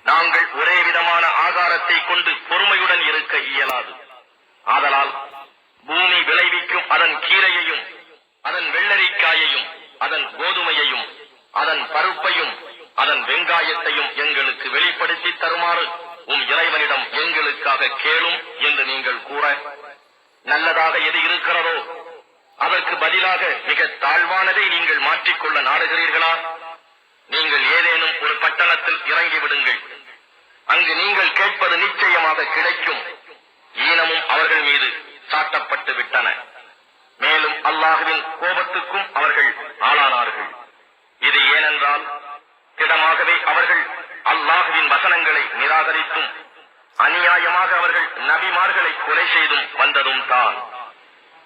நாங்கள் ஒரே விதமான ஆகாரத்தை கொண்டு பொறுமையுடன் இருக்க இயலாது. ஆதலால் பூமி விளைவிக்கும் அதன் கீரையையும், அதன் வெள்ளரிக்காயையும், அதன் கோதுமையையும், அதன் பருப்பையும், அதன் வெங்காயத்தையும் எங்களுக்கு வெளிப்படுத்தி தருமாறு இறைவனிடம் எங்களுக்காக கேளும் என்று நீங்கள் கூற, நல்லதாக எது இருக்கிறதோ அதற்கு பதிலாக மிக தாழ்வானதை நீங்கள் மாற்றிக்கொள்ள நாடுகிறீர்களா? நீங்கள் ஏதேனும் ஒரு பட்டணத்தில் இறங்கிவிடுங்கள். அங்கு நீங்கள் கேட்பது நிச்சயமாக கிடைக்கும். ஈனமும் அவர்கள் மீது சாட்டப்பட்டு விட்டன. மேலும் அல்லாஹ்வின் கோபத்துக்கும் அவர்கள் ஆளானார்கள். இது ஏனென்றால் திடமாகவே அவர்கள் அல்லாஹ்வின் வசனங்களை நிராகரித்தும் அநியாயமாக அவர்கள் நபிமார்களை கொலை செய்தும் வந்ததும் தான்.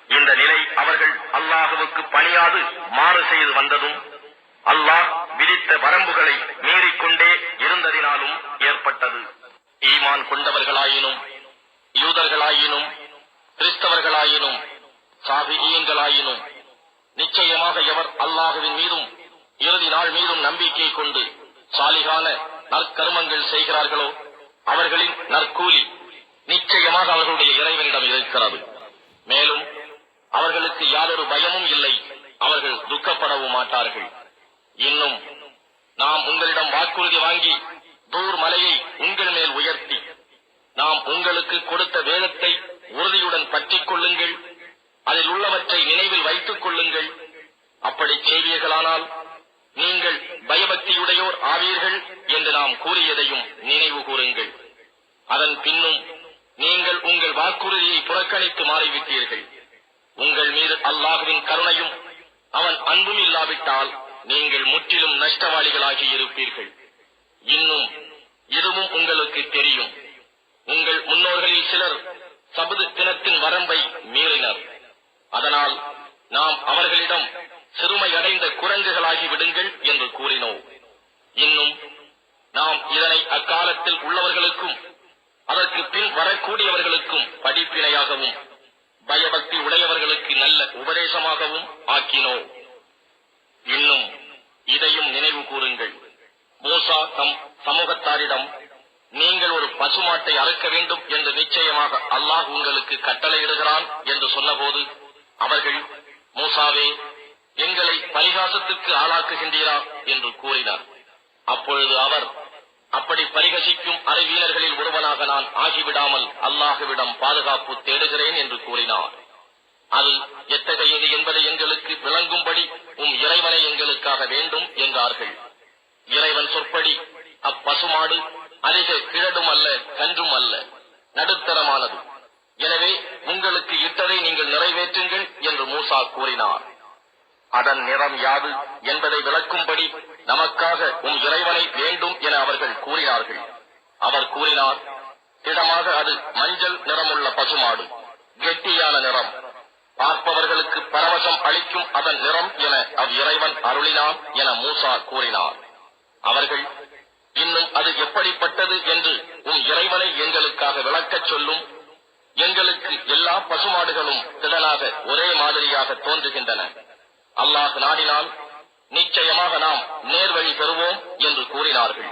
இந்த நிலை அவர்கள் அல்லாஹ்வுக்கு பணியாது மாறு செய்து வந்ததும் அல்லாஹ் விதித்த வரம்புகளை மீறிக்கொண்டே இருந்ததினாலும் ஏற்பட்டது. ஈமான் கொண்டவர்களாயினும், யூதர்களாயினும், கிறிஸ்தவர்களாயினும், சாபிஈன்களாயினும், நிச்சயமாக எவர் அல்லாஹ்வின் மீதும் இறுதி நாள் மீதும் நம்பிக்கை கொண்டு சாலிகான நற்கர்மங்கள் செய்கிறார்களோ அவர்களின் நற்கூலி நிச்சயமாக அவர்களுடைய இறைவனிடம் இருக்கிறது. மேலும் அவர்களுக்கு யாதொரு பயமும் இல்லை, அவர்கள் துக்கப்படவும் மாட்டார்கள். இன்னும் நாம் உங்களிடம் வாக்குறுதி வாங்கி தூர் மலையை உங்கள் மேல் உயர்த்தி நாம் உங்களுக்கு கொடுத்த வேதத்தை உறுதியுடன் பற்றிக் கொள்ளுங்கள், அதில் உள்ளவற்றை நினைவில் வைத்துக் கொள்ளுங்கள். அப்படி செய்வீர்களானால் நீங்கள் பயபக்தியுடையோர் ஆவீர்கள் என்று நாம் கூறியதையும் நினைவு கூறுங்கள். அதன் பின்னும் நீங்கள் உங்கள் வாக்குறுதியை புறக்கணித்து மாறிவிட்டீர்கள். உங்கள் மீது அல்லாஹ்வின் கருணையும் அவன் அன்பும் இல்லாவிட்டால் நீங்கள் முற்றிலும் நஷ்டவாளிகளாகி இருப்பீர்கள். இன்னும் இதுவும் உங்களுக்கு தெரியும், உங்கள் முன்னோர்களில் சிலர் சபது தினத்தின் வரம்பை மீறினர். அதனால் நாம் அவர்களிடம் சிறுமையடைந்த குரங்குகளாகி விடுங்கள் என்று கூறினோம். இன்னும் நாம் இதனை அக்காலத்தில் உள்ளவர்களுக்கும் அதற்கு பின் வரக்கூடியவர்களுக்கும் படிப்பினையாகவும் பயபக்தி உடையவர்களுக்கு நல்ல உபதேசமாகவும் ஆக்கினோம். இன்னும் இதையும் நினைவு கூறுங்கள், மூசா தம் சமூகத்தாரிடம் நீங்கள் ஒரு பசுமாட்டை அறுக்க வேண்டும் என்று நிச்சயமாக அல்லாஹ் உங்களுக்கு கட்டளையிடுகிறான் என்று சொன்னபோது அவர்கள், மூசாவே, எங்களை பரிகாசத்துக்கு ஆளாக்குகின்றீரா என்று கூறினார். அப்பொழுது அவர், அப்படி பரிகசிக்கும் அறிவீனர்களில் ஒருவனாக நான் ஆகிவிடாமல் அல்லாஹ்விடம் பாதுகாப்பு தேடுகிறேன் என்று கூறினார். அது எத்தகையது என்பதை எங்களுக்கு விளங்கும்படி இறைவனை எங்களுக்காக வேண்டும் என்றார்கள். இறைவன் சொற்படி அப்பசுமாடு அதிக கிழடும் அல்ல, கன்றும் அல்ல, நடுத்தரமானது. எனவே உங்களுக்கு இட்டதை நீங்கள் நிறைவேற்றுங்கள் என்று மூசா கூறினார். அதன் நிறம் யாது என்பதை விளக்கும்படி நமக்காக இறைவனை வேண்டும் என அவர்கள் கூறினார்கள். அவர் கூறினார், திடமாக அது மஞ்சள் நிறமுள்ள பசுமாடு, கெட்டியான நிறம், பார்ப்பவர்களுக்கு பரவசம் அளிக்கும் அதன் நிறம் என இறைவன் அருளினான் என மூசா கூறினார். அவர்கள், இன்னும் அது எப்படிப்பட்டது என்று இறைவனை எங்களுக்காக விளக்கச் சொல்லும். எங்களுக்கு எல்லா பசுமாடுகளும் திடனாக ஒரே மாதிரியாக தோன்றுகின்றன. அல்லாஹ் நாடினால் நிச்சயமாக நாம் நேர்வழி பெறுவோம் என்று கூறினார்கள்.